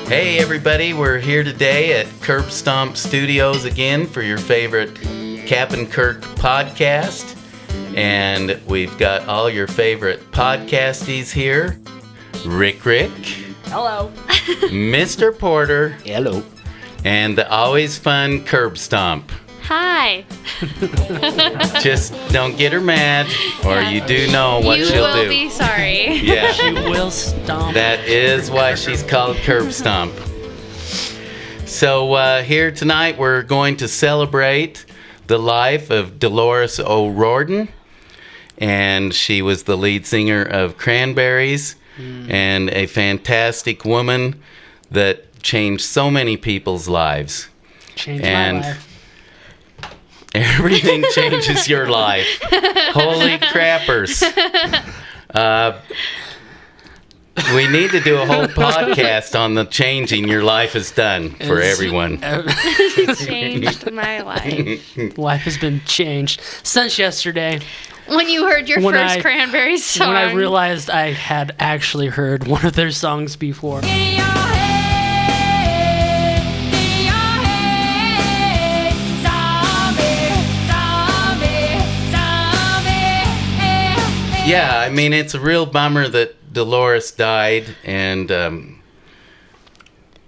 Hey everybody, we're here today at Kirk Stomp Studios again for your favorite Cap'n Kirk podcast. And we've got all your favorite podcasties here. Rick. Hello. Mr. Porter. Hello. And the always fun Curb Stomp. Hi. Just don't get her mad, or you do know what she'll do. You will be sorry. Yeah. She will stomp. That is why she's called Curb Stomp. So here tonight we're going to celebrate the life of Dolores O'Riordan. And she was the lead singer of Cranberries and a fantastic woman that changed so many people's lives. Changed my life. Everything changes your life. Holy crappers. We need to do a whole podcast on the changing your life has done for everyone. It changed my life. Life has been changed since yesterday. When you heard your first Cranberries song. When I realized I had actually heard one of their songs before. Yeah, I mean, it's a real bummer that Dolores died, and,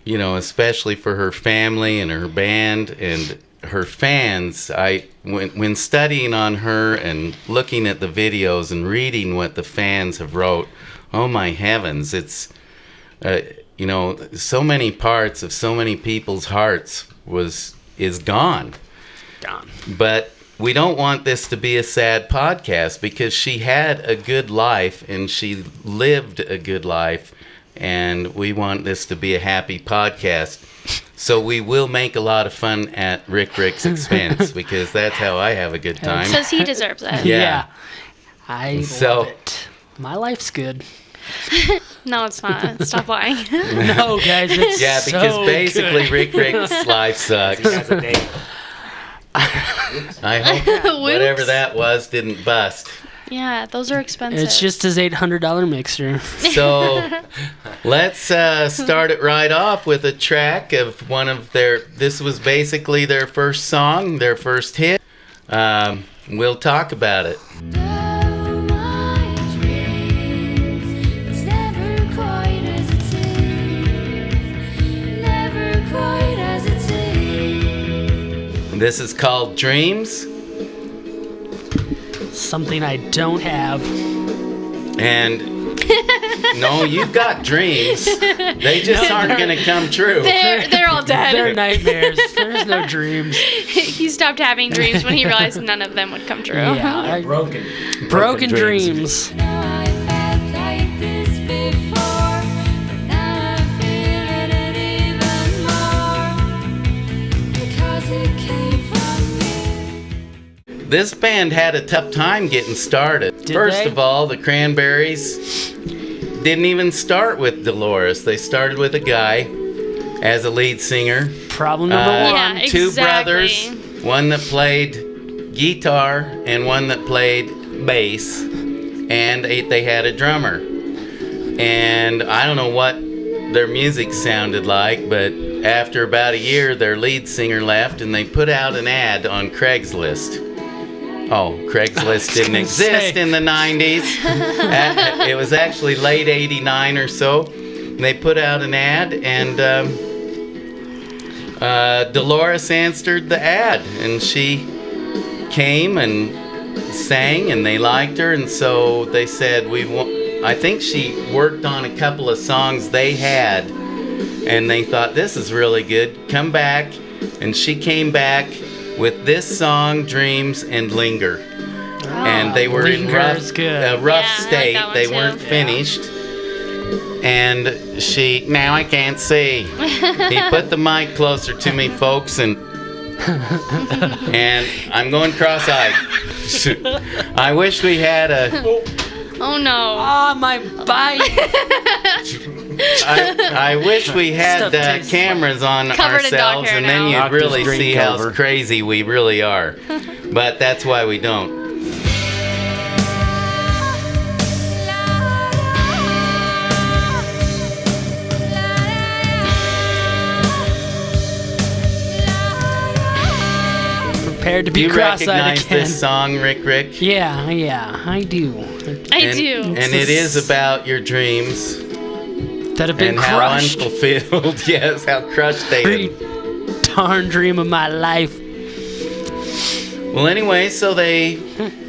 especially for her family and her band and her fans. When studying on her and looking at the videos and reading what the fans have wrote, oh my heavens, it's, so many parts of so many people's hearts is gone. But we don't want this to be a sad podcast because she had a good life and she lived a good life, and we want this to be a happy podcast. So we will make a lot of fun at Rick's expense because that's how I have a good time. Says he deserves it. Yeah. I love it. My life's good. No, it's not. Stop lying. No, guys, it's because so basically good. Rick's life sucks. I hope whatever that was didn't bust. Yeah, those are expensive. It's just his $800 mixer. So let's start it right off with a track of one of this was basically their first song, their first hit. We'll talk about it. This is called Dreams. Something I don't have. And no, you've got dreams. They just aren't going to come true. They're all dead. They're nightmares. There's no dreams. He stopped having dreams when he realized none of them would come true. Yeah, broken dreams. This band had a tough time getting started. First of all, the Cranberries didn't even start with Dolores. They started with a guy as a lead singer. Problem number one. Yeah, Two exactly. brothers, one that played guitar and one that played bass, and they had a drummer. And I don't know what their music sounded like, but after about a year, their lead singer left, and they put out an ad on Craigslist. Oh, Craigslist didn't exist in the 90s. It was actually late 89 or so. They put out an ad, and Dolores answered the ad. And she came and sang, and they liked her. And so they said, I think she worked on a couple of songs they had. And they thought, this is really good. Come back. And she came back with this song, Dreams, and Linger. And they were in a rough state. They weren't finished. And now I can't see. He put the mic closer to me, folks, and I'm going cross-eyed. I wish we had a... Oh, no. Oh, my bite. I wish we had cameras on Covered in dog ourselves, hair and then now. you'd really see how crazy we really are. But that's why we don't. Prepared to Do be you cross-eyed recognize again. this song, Rick? Yeah, I do. I do. And it is about your dreams That have been and how crushed. unfulfilled. Yes, how crushed they Every are. darn dream of my life. Well, anyway, so they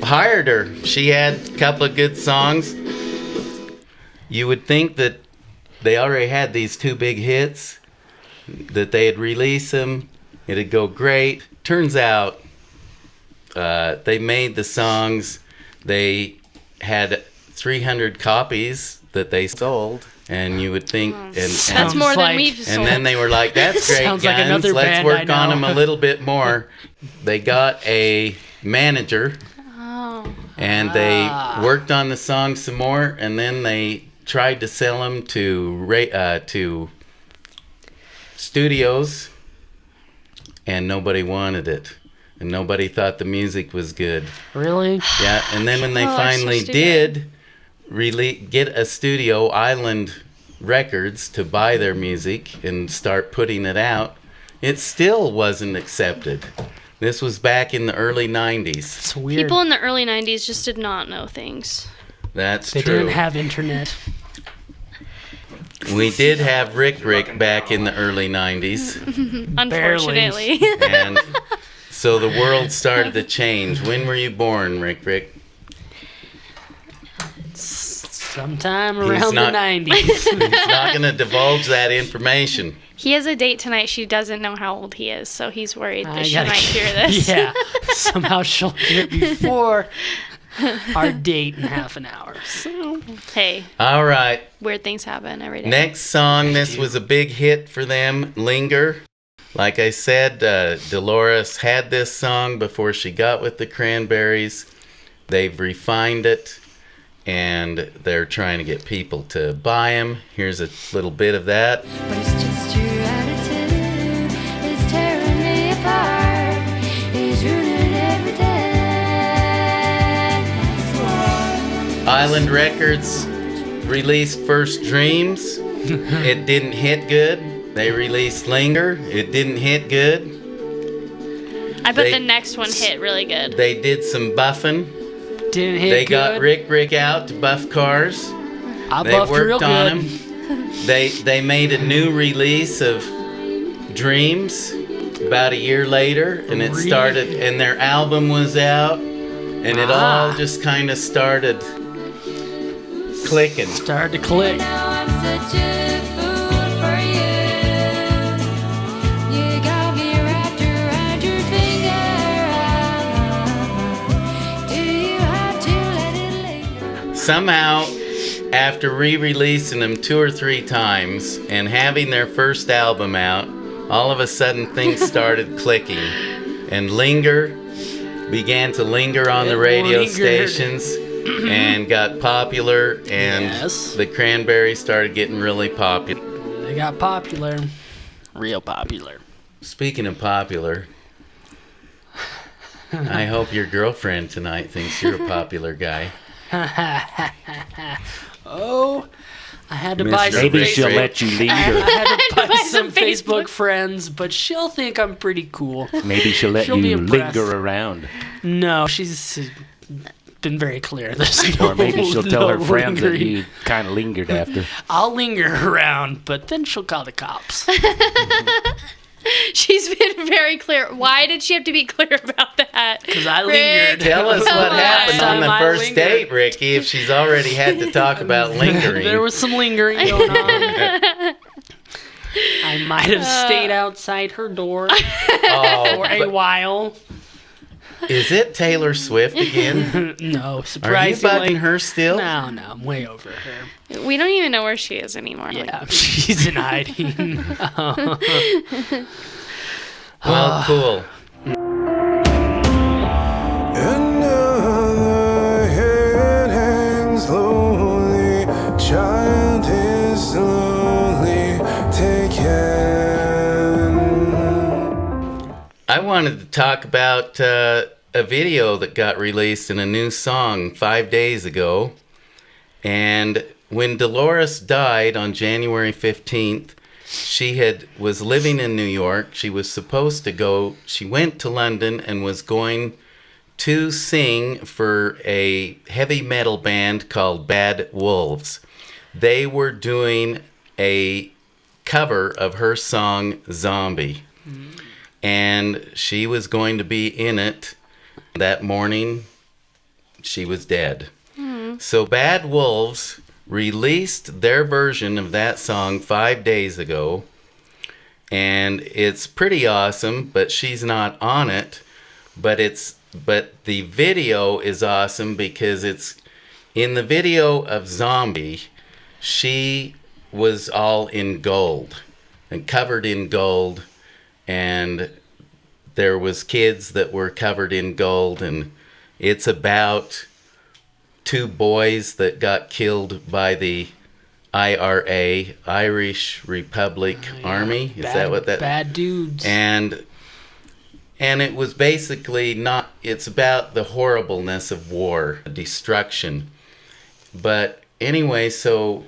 hired her. She had a couple of good songs. You would think that they already had these 2 big hits, that they'd release them, it'd go great. Turns out they made the songs. They had 300 copies that they sold, and you would think... That's more than we've sold. And then they were like, that's great, Sounds guys. like another Let's band work I on know." them a little bit more. They got a manager, Oh. and they worked on the song some more, and then they tried to sell them to studios, and nobody wanted it. And nobody thought the music was good. Really? Yeah, and then when they Oh, that's so finally stupid. did get a studio, Island Records, to buy their music and start putting it out, it still wasn't accepted. This was back in the early 90s. It's weird. People in the early 90s just did not know things. That's They true. didn't have internet. We did have Rick back in the early 90s. Unfortunately. And so the world started to change. When were you born, Rick? Sometime He's around not- the 90s. He's not going to divulge that information. He has a date tonight. She doesn't know how old he is, so he's worried that I she gotta- might hear this. Yeah. Somehow she'll hear it before our date in half an hour. So. Hey, All right. weird things happen every day. Next song, this was a big hit for them, Linger. Like I said, Dolores had this song before she got with the Cranberries. They've refined it, and they're trying to get people to buy them. Here's a little bit of that. But it's just your attitude. It's tearing me apart. It's ruining every day. Island Records released first Dreams. It didn't hit good. They released Linger. It didn't hit good. I bet They- the next one hit really good. They did some buffing. Didn't hit They good. got Rick out to buff cars. I They buffed real worked on good. them. They made a new release of Dreams about a year later, and it Really? started, and their album was out, and it all just kind of started clicking. Started to click. Now I'm such a fool for you. You got me wrapped around your finger. Do you have to let it linger? Somehow, after re-releasing them 2 or 3 times and having their first album out, all of a sudden things started clicking, and Linger began to linger on the It radio lingered. stations and got popular, and Yes. the Cranberries started getting really popular. They got popular. Real popular. Speaking of popular, I hope your girlfriend tonight thinks you're a popular guy. Oh, I had to buy Mr. some. Maybe Rick she'll Rick. let you I linger. had to buy buy some some Facebook Facebook. friends, but she'll think I'm pretty cool. Maybe she'll let She'll be you impressed. linger around. No, she's been very clear. There's Or maybe she'll tell her friends that lingering. you kind of lingered after. I'll linger around, but then she'll call the cops. She's been very clear. Why did she have to be clear about that? 'Cause I Rick, lingered. Tell us come what on. happened on the I first lingered. date, Ricky, if she's already had to talk about lingering. There was some lingering going on. I might have stayed outside her door Oh, for a but while. is it Taylor Swift again? No, Are you surprisingly. bugging her still? No, I'm way over her. We don't even know where she is anymore. Like, Yeah, she's in hiding. Well, cool. Another head hangs slowly, child is slowly taken. I wanted to talk about a video that got released in a new song 5 days ago. And when Dolores died on January 15th, was living in New York. She was supposed to go. She went to London and was going to sing for a heavy metal band called Bad Wolves. They were doing a cover of her song Zombie. And she was going to be in it. That morning, she was dead. So Bad Wolves released their version of that song 5 days ago. And it's pretty awesome, but she's not on it. But the video is awesome because it's in the video of Zombie, she was all in gold and covered in gold, and there was kids that were covered in gold, and it's about 2 boys that got killed by the IRA, Irish Republic Army. Is that what that? Bad dudes. And it was basically not. It's about the horribleness of war, destruction. But anyway, so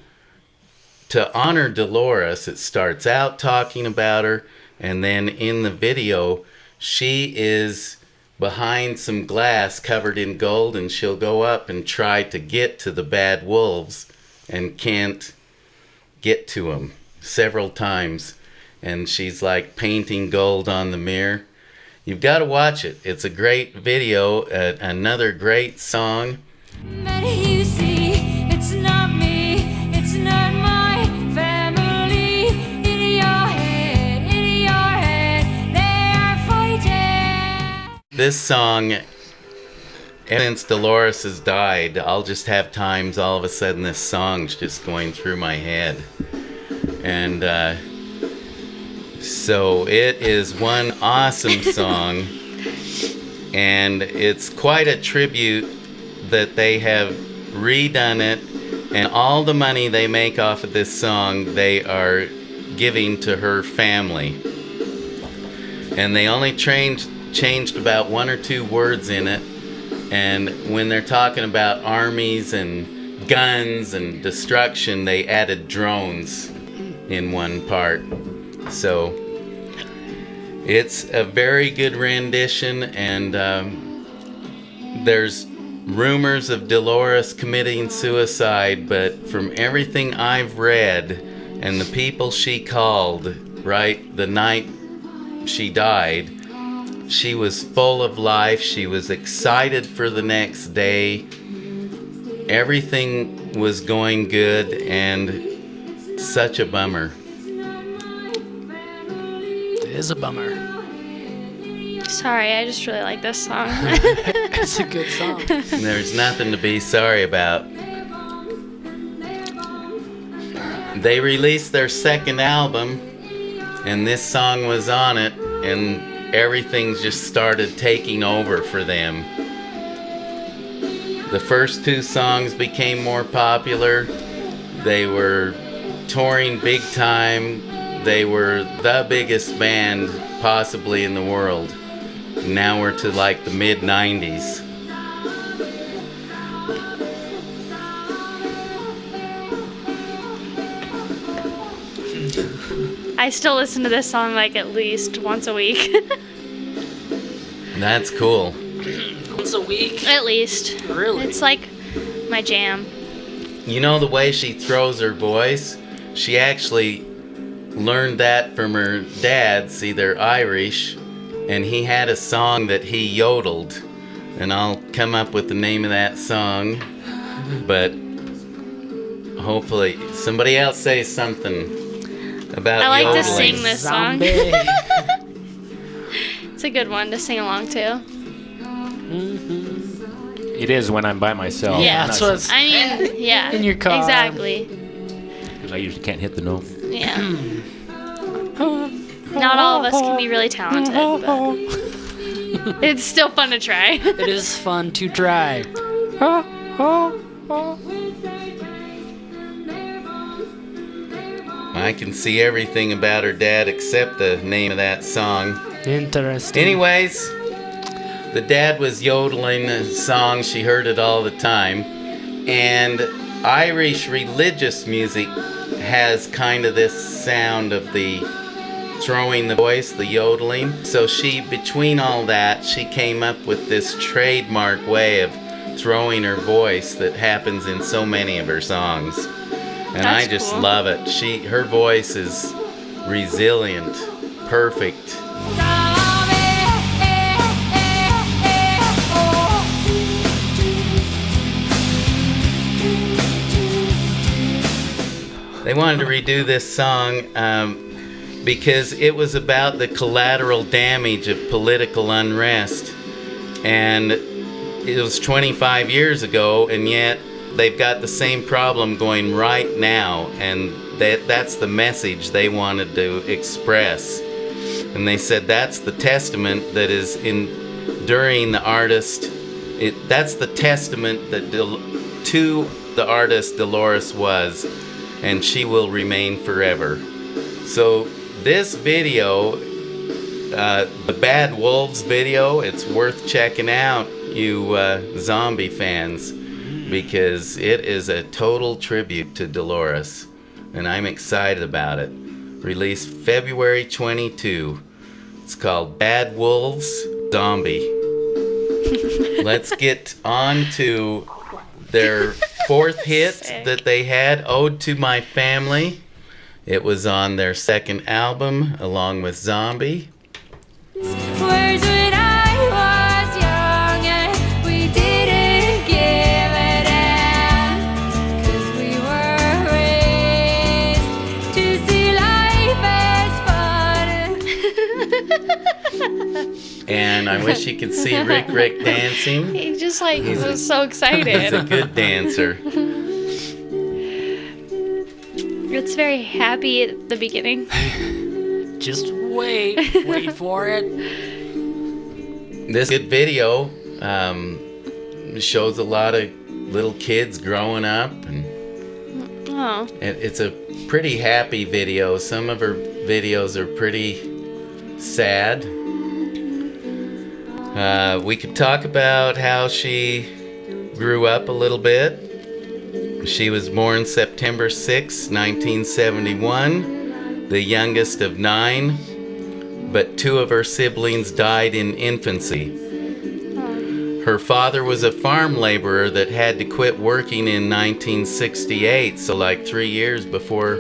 to honor Dolores, it starts out talking about her, and then in the video, she is behind some glass covered in gold, and she'll go up and try to get to the bad wolves and can't get to them several times. And she's like painting gold on the mirror. You've got to watch it. It's a great video, another great song. But you see, it's not me, it's not my family. In your head, they are fighting. This song, since Dolores has died, I'll just have times all of a sudden this song's just going through my head. And so it is one awesome song, and it's quite a tribute that they have redone it, and all the money they make off of this song they are giving to her family. And they only changed about 1 or 2 words in it, and when they're talking about armies and guns and destruction, they added drones in one part. So it's a very good rendition, and there's rumors of Dolores committing suicide, but from everything I've read and the people she called right the night she died, she was full of life. She was excited for the next day. Everything was going good, and such a bummer. It is a bummer. Sorry, I just really like this song. It's a good song. There's nothing to be sorry about. They released their second album, and this song was on it, and everything just started taking over for them. The first 2 songs became more popular. They were touring big time. They were the biggest band possibly in the world. Now we're to like the mid-90s. I still listen to this song like at least once a week. That's cool. Once a week? At least. Really? It's like my jam. You know the way she throws her voice? She actually learned that from her dad. See, they're Irish, and he had a song that he yodeled, and I'll come up with the name of that song, but hopefully somebody else say something about I like to yodeling. sing this song. Zombie. It's a good one to sing along to. It is when I'm by myself. Yeah, that's what it's- I mean, yeah. In your car. Exactly. Because I usually can't hit the note. Yeah. Not all of us can be really talented, but it's still fun to try. It is fun to try. I can see everything about her dad except the name of that song. Interesting. Anyways, the dad was yodeling a song. She heard it all the time. And Irish religious music has kind of this sound of the throwing the voice, the yodeling. So between all that, she came up with this trademark way of throwing her voice that happens in so many of her songs. And I That's just cool. love it. Her voice is resilient, perfect. They wanted to redo this song because it was about the collateral damage of political unrest. And it was 25 years ago, and yet they've got the same problem going right now. And that's the message they wanted to express. And they said that's the testament that is enduring the artist. That's the testament that to the artist Dolores was, and she will remain forever. So this video, the Bad Wolves video, it's worth checking out, you zombie fans, because it is a total tribute to Dolores, and I'm excited about it. Released February 22. It's called Bad Wolves Zombie. Let's get on to their fourth hit that they had, Ode to My Family. It was on their second album, along with Zombie. Words when I was young and we didn't give a damn, 'cause we were raised to see life as fun. And I wish you could see Rick dancing. He just like was so He's a excited. good dancer. It's very happy at the beginning. Just wait for it. This good video shows a lot of little kids growing up, and Oh, it's a pretty happy video. Some of her videos are pretty sad. We could talk about how she grew up a little bit. She was born September 6, 1971, the youngest of 9, but 2 of her siblings died in infancy. Her father was a farm laborer that had to quit working in 1968, so like 3 years before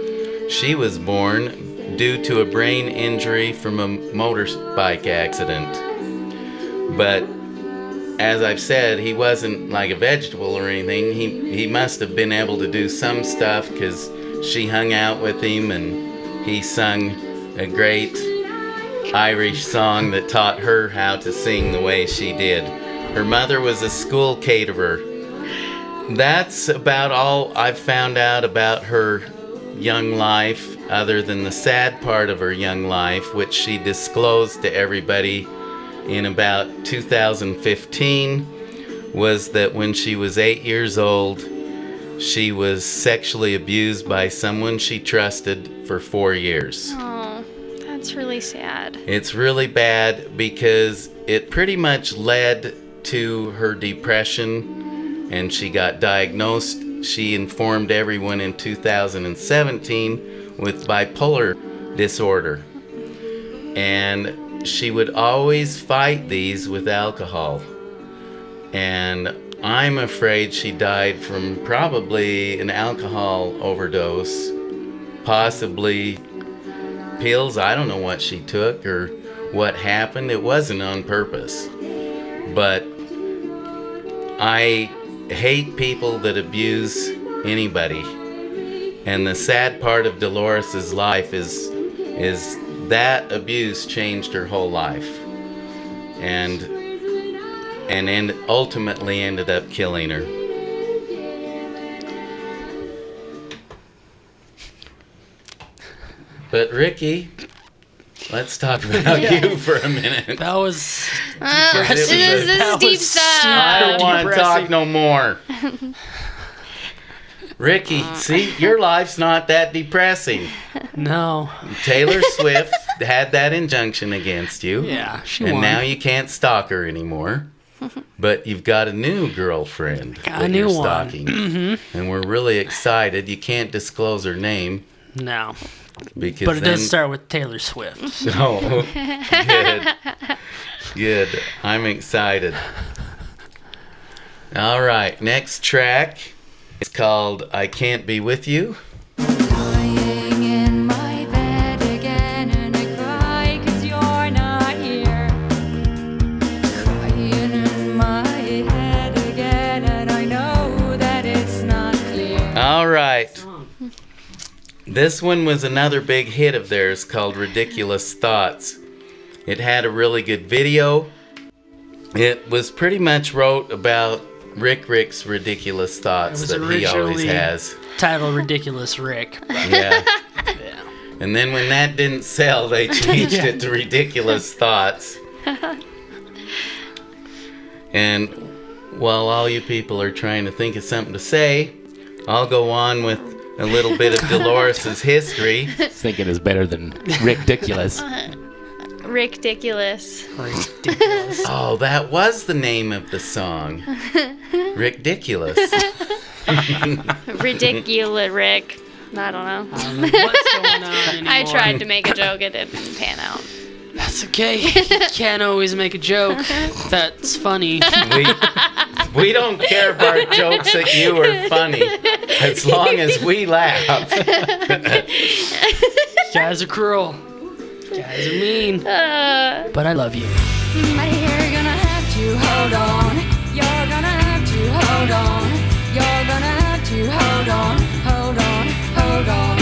she was born, due to a brain injury from a motorbike accident. But as I've said, he wasn't like a vegetable or anything. He must have been able to do some stuff because she hung out with him and he sung a great Irish song that taught her how to sing the way she did. Her mother was a school caterer. That's about all I've found out about her young life, other than the sad part of her young life, which she disclosed to everybody in about 2015, was that when she was 8 years old, she was sexually abused by someone she trusted for 4 years. oh, that's really sad. It's really bad because it pretty much led to her depression, and she got diagnosed. She informed everyone in 2017 with bipolar disorder. And she would always fight these with alcohol. And I'm afraid she died from probably an alcohol overdose, possibly pills. I don't know what she took or what happened. It wasn't on purpose. But I hate people that abuse anybody. And the sad part of Dolores's life is that abuse changed her whole life, and ultimately ended up killing her. But Ricky, let's talk about you for a minute. That was This is That deep was stuff. I don't want to depressing. talk no more. Ricky, see, your life's not that depressing. no. Taylor Swift had that injunction against you. Yeah, she And won. now you can't stalk her anymore. but you've got a new girlfriend Got a that new you're one. stalking. And we're really excited. You can't disclose her name No. because But it then... does start with Taylor Swift. Oh, good. Good. I'm excited. All right, next track is called I Can't Be With You. Lying in my bed again, and I cry 'cause you're not here. Crying in my head again, and I know that it's not clear. All right. This one was another big hit of theirs called Ridiculous Thoughts. It had a really good video. It was pretty much wrote about Rick's ridiculous thoughts was that he always originally- has. Title Ridiculous Rick. Yeah. And then when that didn't sell, they changed it to Ridiculous Thoughts. And while all you people are trying to think of something to say, I'll go on with a little bit of Dolores' history. Thinking is better than ridiculous. Ridiculous. Ridiculous. Oh, that was the name of the song. Ridiculous. Ridiculous, Rick. I don't know. I don't know what's going on anymore. I tried to make a joke, it didn't pan out. That's okay. You can't always make a joke that's funny. We don't care if our jokes at you are funny, as long as we laugh. You guys are cruel. You guys are mean. But I love you. But you're gonna have to hold on. You're gonna have to hold on. You're gonna have to hold on. Hold on. Hold on.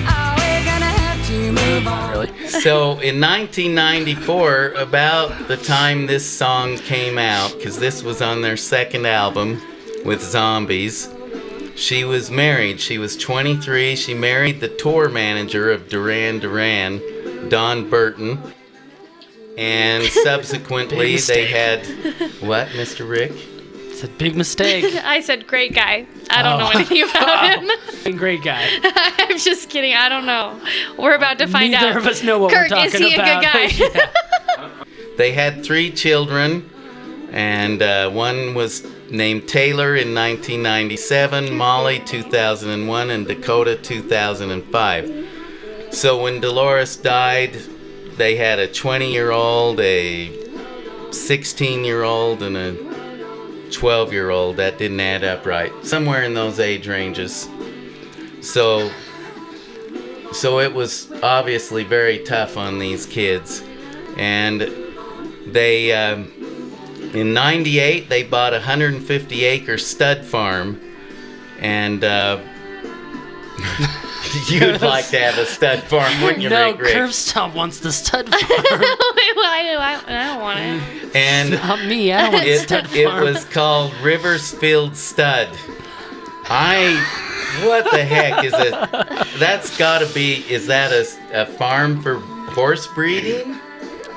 Oh, we're gonna have to move on. Really? So in 1994, about the time this song came out, because this was on their second album with Zombies, she was married. She was 23. She married the tour manager of Duran Duran, Don Burton. And subsequently, they had... What, Mr. Rick? It's a big mistake. I said great guy. I don't know anything about him. Great guy. I'm just kidding. I don't know. We're about to find Neither out. of us know what Kirk, we're talking is he about. a good guy? Yeah. They had 3 children, and one was named Taylor in 1997, Molly 2001, and Dakota 2005. So when Dolores died, they had a 20-year-old, a 16-year-old, and a 12-year-old. That didn't add up right. Somewhere in those age ranges. So it was obviously very tough on these kids. And they, in 98, they bought a 150-acre stud farm. And you'd like to have a stud farm, wouldn't you, No, Rick? Curve Stomp wants the stud farm. I don't want it. And Not me. I don't want the stud it farm. was called Riversfield Stud. What the heck is it? That's gotta be, is that a farm for horse breeding?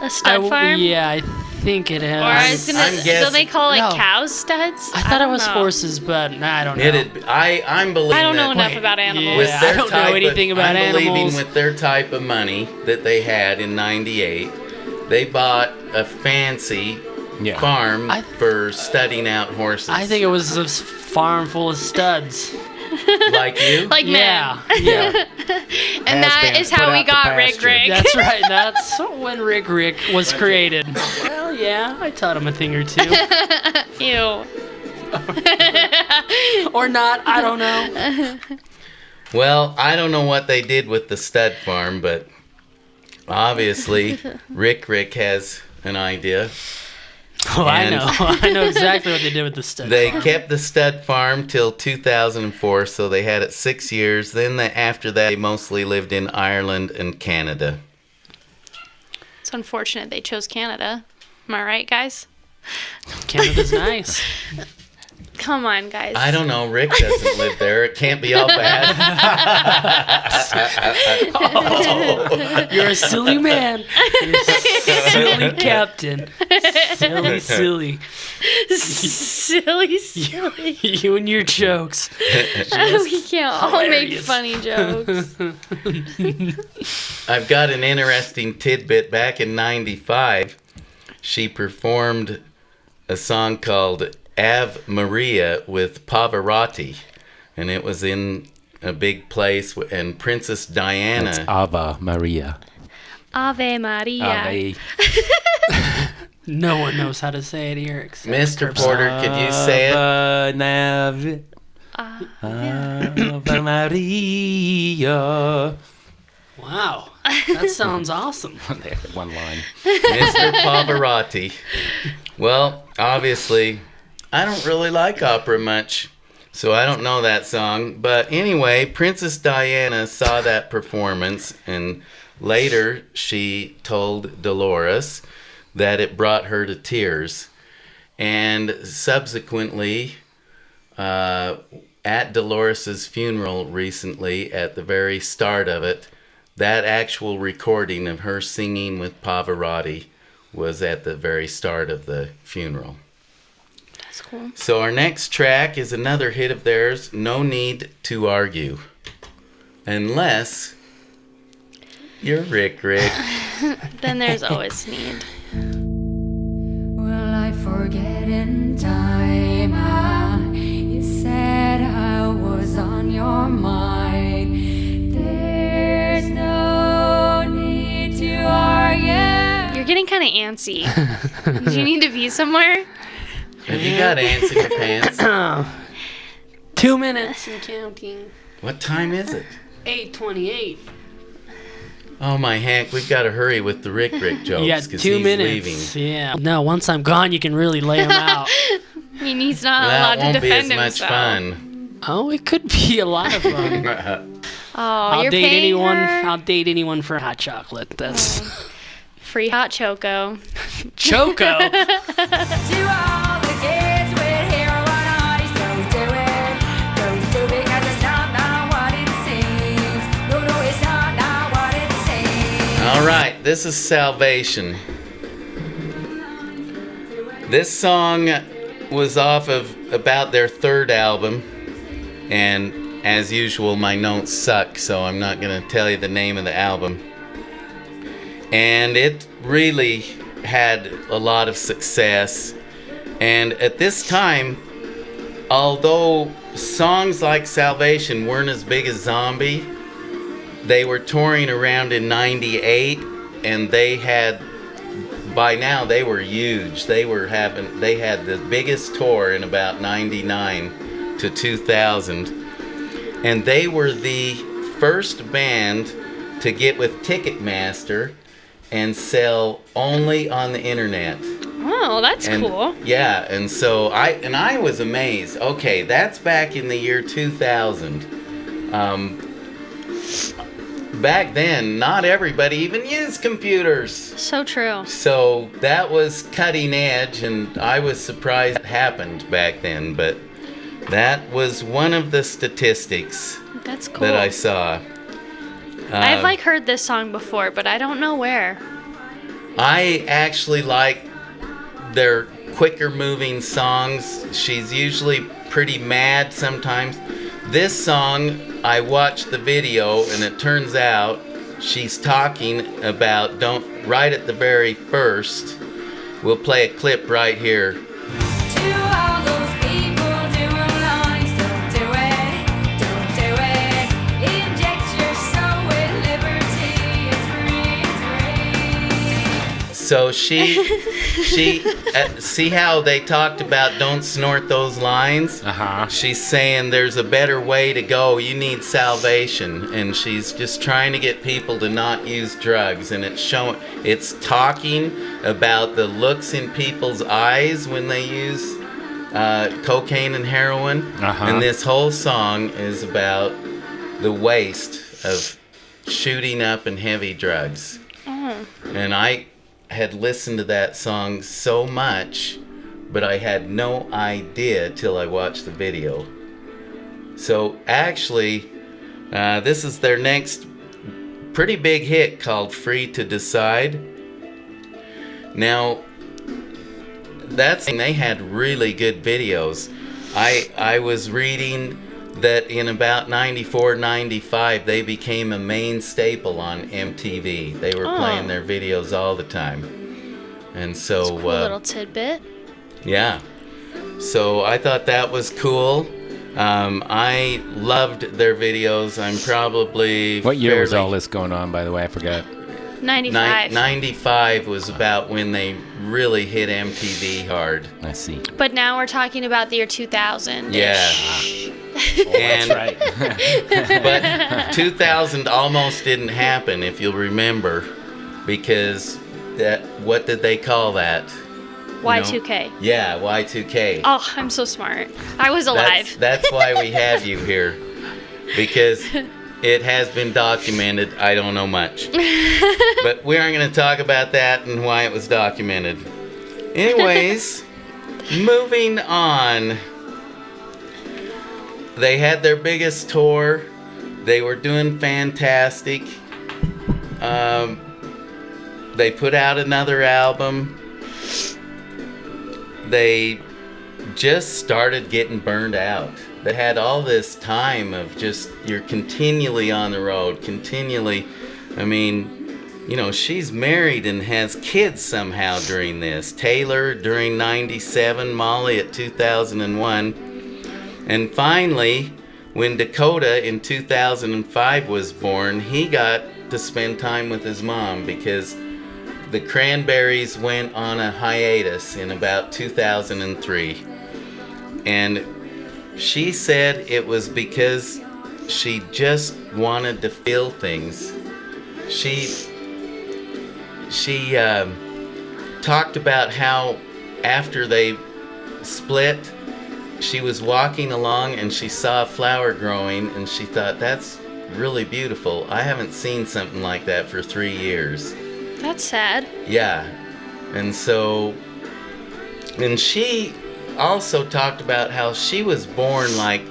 A stud farm? Yeah, I think it Or has. I'm don't guessing- they call it No. cow studs? I thought it don't was know. horses, but I don't know. I'm believing I don't know that enough about animals. with Yeah, their I don't know type anything of, about I'm believing animals. with their type of money that they had in 98, they bought a fancy Yeah. farm I- for studying out horses. I think it was a farm full of studs. Like you? Like Yeah, men. yeah. And that Has-beens is how put we out the got Rick pasture. Rick. That's right. That's when Rick was created. Well, yeah, I taught him a thing or two. Ew. Or not, I don't know. Well, I don't know what they did with the stud farm, but obviously Rick has an idea. Oh, I And- know. I know exactly what they did with the stud They farm. kept the stud farm till 2004, so they had it 6 years. Then after that, they mostly lived in Ireland and Canada. It's unfortunate they chose Canada. Am I right, guys? Canada's nice. Come on, guys. I don't know. Rick doesn't live there. It can't be all bad. You're a silly man. You're a silly captain. Silly, silly. Silly. You and your jokes. We can't all make hilarious. funny jokes. I've got an interesting tidbit. Back in 95, she performed a song called Ave Maria with Pavarotti. And it was in a big place, and Princess Diana. It's Ava Maria. Ave Maria. Ave. No one knows how to say it here except Mr. Kirk. Porter, could you say it? Ave Maria. Wow, that sounds awesome. There, one line. Mr. Pavarotti. Well, obviously, I don't really like opera much, so I don't know that song. But anyway, Princess Diana saw that performance, and later she told Dolores that it brought her to tears. And subsequently, at Dolores's funeral recently, at the very start of it, that actual recording of her singing with Pavarotti was at the very start of the funeral. That's cool. So our next track is another hit of theirs, No Need to Argue. Unless you're Rick. Then there's always need. Will I forget in time? You said I was on your mind. There's no need to argue. You're getting kind of antsy. Did you need to be somewhere? Have you got ants in your pants? 2 minutes and counting. What time is it? 8:28. Oh my heck, we've got to hurry with the Rick jokes. You got 'cause 2 he's minutes. leaving. Yeah. No, once I'm gone, you can really lay them out. I mean, he's not That allowed to won't be as defend much himself. fun. Oh, it could be a lot of fun. Oh, I'll you're date paying anyone. her? I'll date anyone for hot chocolate. That's Free hot choco. Choco. To all the kids with heroin eyes, don't do it. Don't do it because it's not what it seems. No, it's not what it seems. All right, this is Salvation. This song was off of about their third album, and as usual, my notes suck, so I'm not going to tell you the name of the album. And it really had a lot of success. And at this time, although songs like Salvation weren't as big as Zombie, they were touring around in 98, and by now they were huge. They had the biggest tour in about 99 to 2000. And they were the first band to get with Ticketmaster and sell only on the internet. Oh, that's And, cool. Yeah, and so I was amazed. Okay, that's back in the year 2000. Back then, not everybody even used computers. So true. So that was cutting edge, and I was surprised it happened back then. But that was one of the statistics That's cool. that I saw. I've heard this song before, but I don't know where. I actually like their quicker moving songs. She's usually pretty mad sometimes. This song, I watched the video, and it turns out she's talking about right at the very first. We'll play a clip right here. To all those people doing lines, don't do it, don't do it. Inject your soul with liberty, it's free. So she see how they talked about don't snort those lines? Uh-huh. She's saying there's a better way to go. You need salvation, and she's just trying to get people to not use drugs. And it's talking about the looks in people's eyes when they use cocaine and heroin. Uh-huh. And this whole song is about the waste of shooting up and heavy drugs. And I had listened to that song so much, but I had no idea till I watched the video. So actually, this is their next pretty big hit called Free to Decide. Now, they had really good videos. I was reading that in about 94, 95, they became a main staple on MTV. They were playing their videos all the time. And so, Cool little tidbit. Yeah. So I thought that was cool. I loved their videos. I'm probably What year was fairly- all this going on, by the way? I forgot. 95. 95 was about when they really hit MTV hard. I see. But now we're talking about the year 2000. Yeah. That's right. But 2000 almost didn't happen, if you'll remember, because what did they call that? Y2K. Yeah, Y2K. Oh, I'm so smart. I was alive. That's why we have you here, because it has been documented. I don't know much, but we aren't going to talk about that and why it was documented. Anyways, moving on. They had their biggest tour. They were doing fantastic. They put out another album. They just started getting burned out. They had all this time of just, you're continually on the road, continually. I mean, you know, she's married and has kids somehow during this. Taylor during 97, Molly at 2001. And finally, when Dakota in 2005 was born, he got to spend time with his mom because the Cranberries went on a hiatus in about 2003. And she said it was because she just wanted to feel things. She talked about how after they split, she was walking along and she saw a flower growing and she thought, that's really beautiful. I haven't seen something like that for 3 years. That's sad. Yeah. And she also talked about how she was born like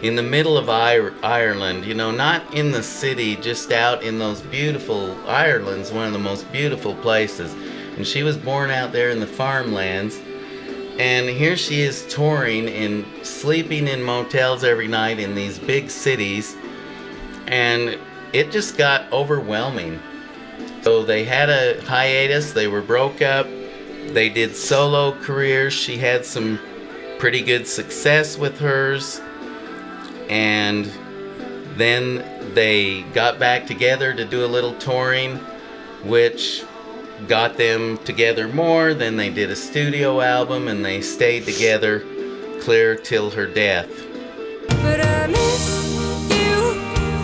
in the middle of Ireland, you know, not in the city, just out in those beautiful, Ireland's one of the most beautiful places. And she was born out there in the farmlands. And here she is touring and sleeping in motels every night in these big cities. And it just got overwhelming. So they had a hiatus, they were broke up, they did solo careers, she had some pretty good success with hers, and then they got back together to do a little touring, which got them together more. Then they did a studio album and they stayed together clear till her death. But I miss you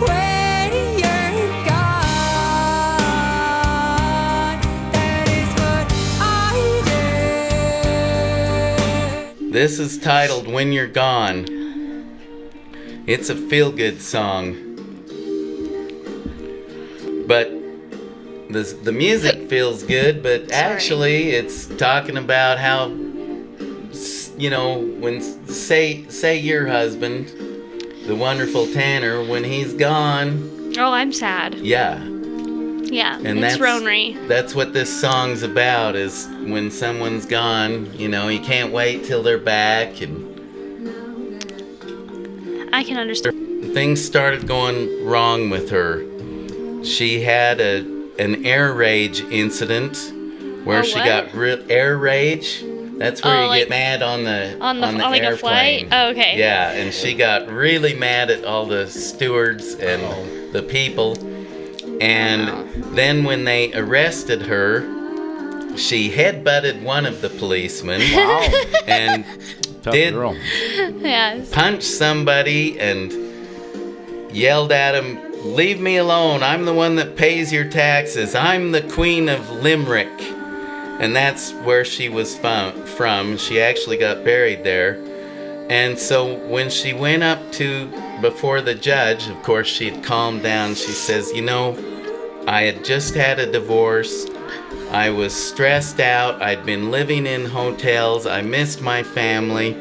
when you're gone. That is what I did. This is titled When You're Gone. It's a feel-good song. But the music feels good, but actually it's talking about how, you know, when say your husband, the wonderful Tanner, when he's gone. Oh, I'm sad. Yeah. Yeah, And it's Ronry. That's what this song's about, is when someone's gone, you know, you can't wait till they're back. And I can understand. things started going wrong with her. She had an air rage incident where A she what? got air rage. That's where Oh, you like get mad on the like a airplane. flight? Oh, okay. Yeah, and she got really mad at all the stewards and the people. And then when they arrested her, she headbutted one of the policemen. Wow. And Tough did girl. Yes. punched somebody and yelled at him, "Leave me alone. I'm the one that pays your taxes. I'm the Queen of Limerick." And that's where she was from. She actually got buried there. And so when she went up before the judge, of course she had calmed down. She says, "You know, I had just had a divorce. I was stressed out. I'd been living in hotels. I missed my family.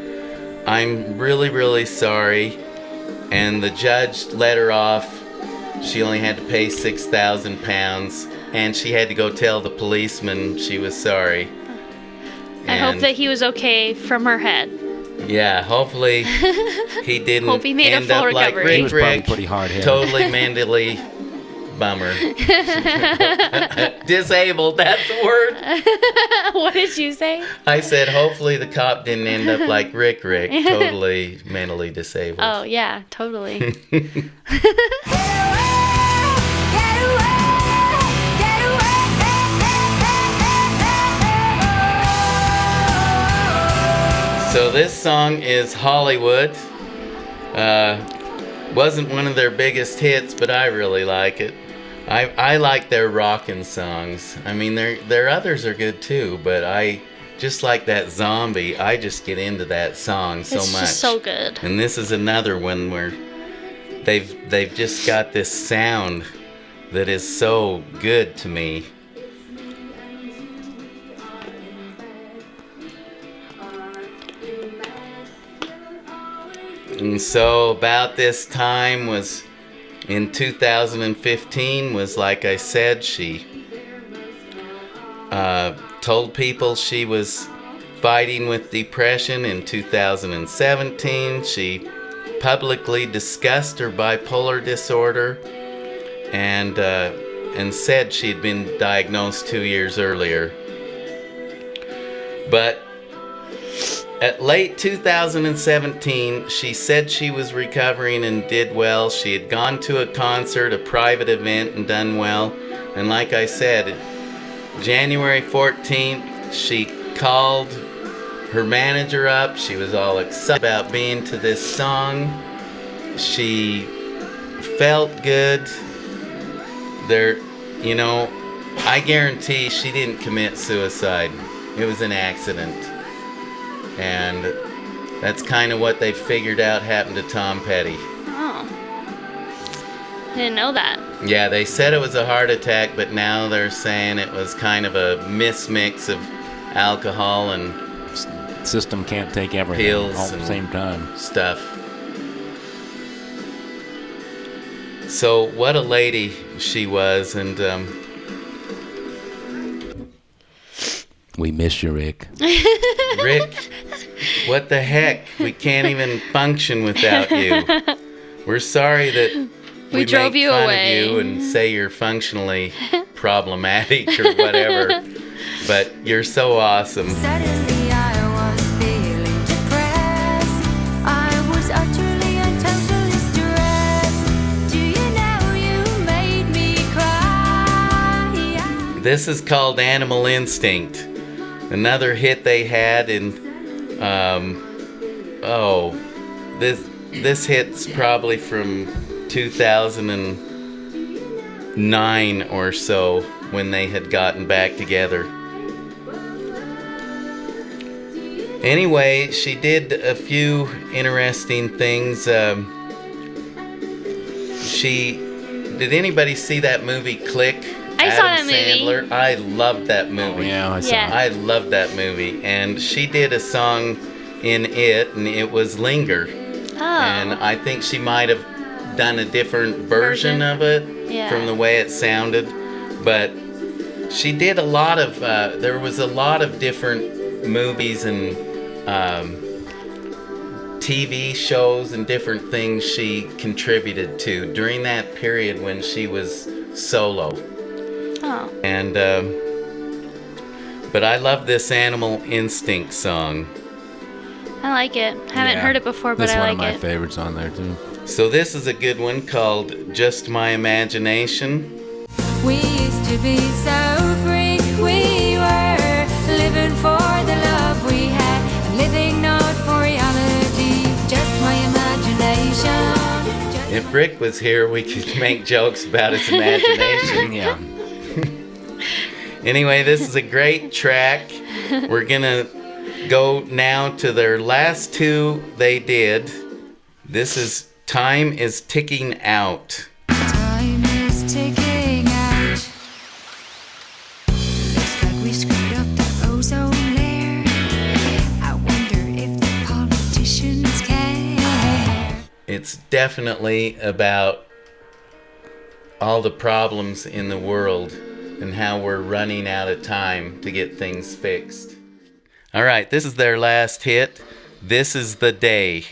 I'm really, really sorry." And the judge let her off. She only had to pay £6,000, and she had to go tell the policeman she was sorry. I hope And, that he was okay from her head. yeah, hopefully he didn't Hope he made a end full up like recovery. He Rick was probably Rick, pretty hard hit. totally mentally bummer. Disabled, that's the word. What did you say? I said, hopefully the cop didn't end up like Rick, totally mentally disabled. Oh, yeah, totally. So this song is Hollywood. Wasn't one of their biggest hits, but I really like it. I like their rockin' songs. I mean, their others are good too, but I just like that Zombie. I just get into that song so It's much. just so good. And this is another one where they've just got this sound that is so good to me. And so about this time was in 2015 was, like I said, she told people she was fighting with depression. In 2017, she publicly discussed her bipolar disorder and said she had been diagnosed 2 years earlier. But at late 2017, she said she was recovering and did well. She had gone to a concert, a private event, and done well. And like I said, January 14th, she called her manager up. She was all excited about being to this song. She felt good. I guarantee she didn't commit suicide. It was an accident. And that's kind of what they figured out happened to Tom Petty. Oh. I didn't know that. Yeah, they said it was a heart attack, but now they're saying it was kind of a mismix of alcohol and System can't take everything pills all at the and same time. stuff. So what a lady she was, and We miss you, Rick. Rick, what the heck? We can't even function without you. We're sorry that We drove make you fun away. of you and say you're functionally problematic or whatever, but you're so awesome. Suddenly I was feeling depressed. I was utterly and totally stressed. Do you know you made me cry? This is called Animal Instinct. Another hit they had in, this hit's probably from 2009 or so when they had gotten back together. Anyway, she did a few interesting things. Did anybody see that movie Click? I saw Adam that movie. Sandler? I loved that movie. Yeah, I saw Yeah. it. I loved that movie. And she did a song in it, and it was Linger. Oh. And I think she might have done a different version of it Yeah. from the way it sounded. But she did a lot of, there was a lot of different movies and TV shows and different things she contributed to during that period when she was solo. Oh. And but I love this Animal Instinct song. I like it. Haven't Yeah. heard it before, but That's I one like of my it. favorites on there, too. So this is a good one called Just My Imagination. We used to be so free. We were living for the love we had, and living not for reality. Just my imagination. If Rick was here, we could make jokes about his imagination. Yeah. Anyway, this is a great track. We're gonna go now to their last two they did. This is Time is Ticking Out. Time is ticking out. Looks like we screwed up the ozone layer. I wonder if the politicians care. It's definitely about all the problems in the world and how we're running out of time to get things fixed. All right, this is their last hit. This is the Day.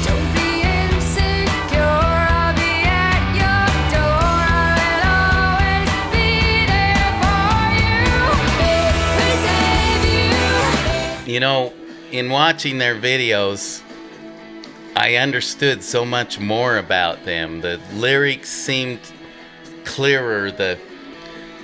Don't be insecure, I'll be at your door. I will in watching their videos, I understood so much more about them. The lyrics seemed clearer.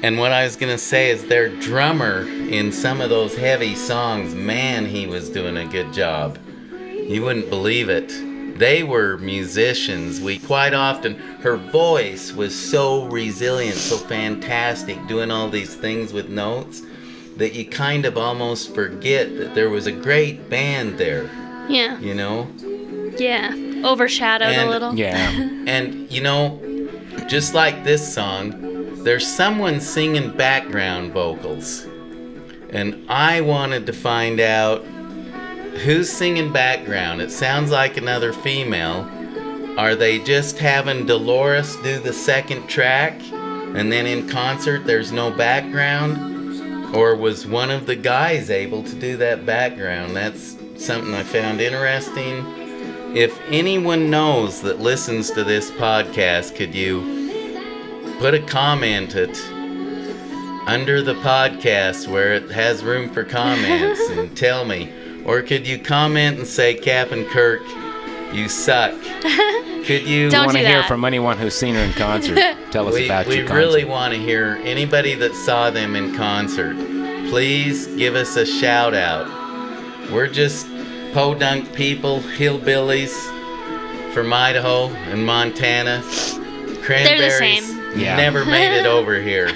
And what I was going to say is their drummer in some of those heavy songs, man, he was doing a good job. You wouldn't believe it. They were musicians. We quite often, her voice was so resilient, so fantastic, doing all these things with notes, that you kind of almost forget that there was a great band there, Yeah. Yeah. Overshadowed a little. Yeah. And, just like this song, there's someone singing background vocals. And I wanted to find out who's singing background. It sounds like another female. Are they just having Dolores do the second track, and then in concert there's no background? Or was one of the guys able to do that background? That's something I found interesting. If anyone knows that listens to this podcast, could you put a comment under the podcast where it has room for comments and tell me? Or could you comment and say, Captain Kirk, you suck? Could you... Don't want to do hear that. from anyone who's seen her in concert. Tell us about We your concert. really want to hear anybody that saw them in concert. Please give us a shout out. We're just podunk people, hillbillies from Idaho and Montana. Cranberries same. Yeah. never made it over here.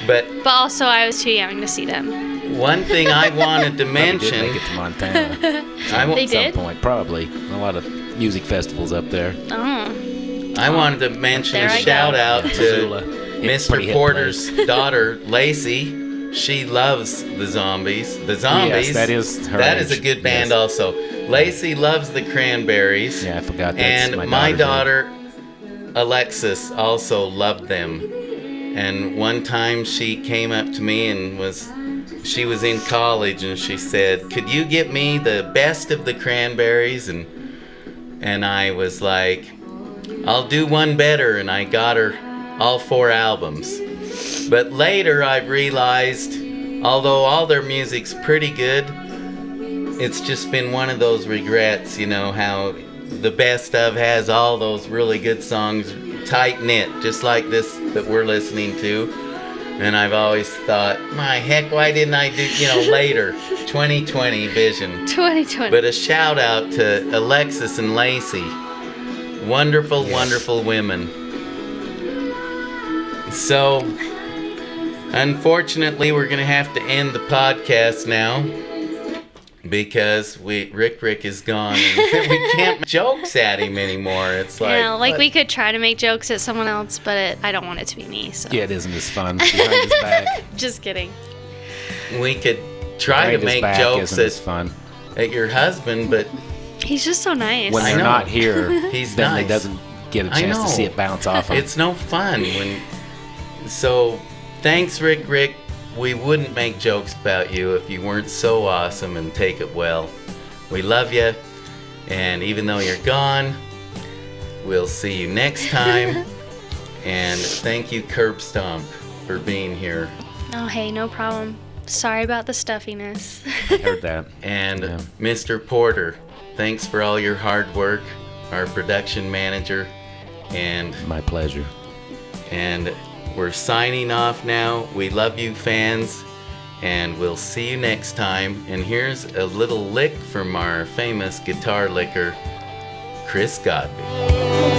But But also, I was too young to see them. one thing I wanted to Probably did mention, make it to Montana They at some did? point, probably. A lot of music festivals up there. Oh. I wanted to mention There a I go. shout out Missoula. to It's pretty Mr. hip Porter's place. daughter, Lacey. She loves the Zombies. The Zombies. Yes, that is her That is a age. good band Yes. also. Lacey loves the Cranberries. Yeah, I forgot that's And my my daughter's daughter, Alexis, also loved them. And one time she came up to me and she was in college, and she said, "Could you get me the best of the Cranberries?" And I was like, "I'll do one better," and I got her all 4 albums. But later I realized, although all their music's pretty good, it's just been one of those regrets, how the best of has all those really good songs tight knit, just like this that we're listening to. And I've always thought, my heck, why didn't I do, later, 2020 vision. 2020. But a shout out to Alexis and Lacey. Wonderful, wonderful women. So, unfortunately, we're going to have to end the podcast now because Rick is gone and we can't make jokes at him anymore. It's like, what? we could try to make jokes at someone else, but I don't want it to be me. So Yeah, it isn't as fun behind his back. just kidding. We could try Behind to his make back jokes isn't as fun. at your husband, but He's just so nice. When I they're know. not here, He's then nice. they doesn't get a I chance know. to see it bounce off them. it's no fun when. So, thanks, Rick. We wouldn't make jokes about you if you weren't so awesome and take it well. We love you, and even though you're gone, we'll see you next time. And thank you, Curb Stomp, for being here. Oh, hey, no problem. Sorry about the stuffiness. I heard that. And Yeah. Mr. Porter, thanks for all your hard work, our production manager, and My pleasure. we're signing off now. We love you, fans, and we'll see you next time. And here's a little lick from our famous guitar licker, Chris Godby.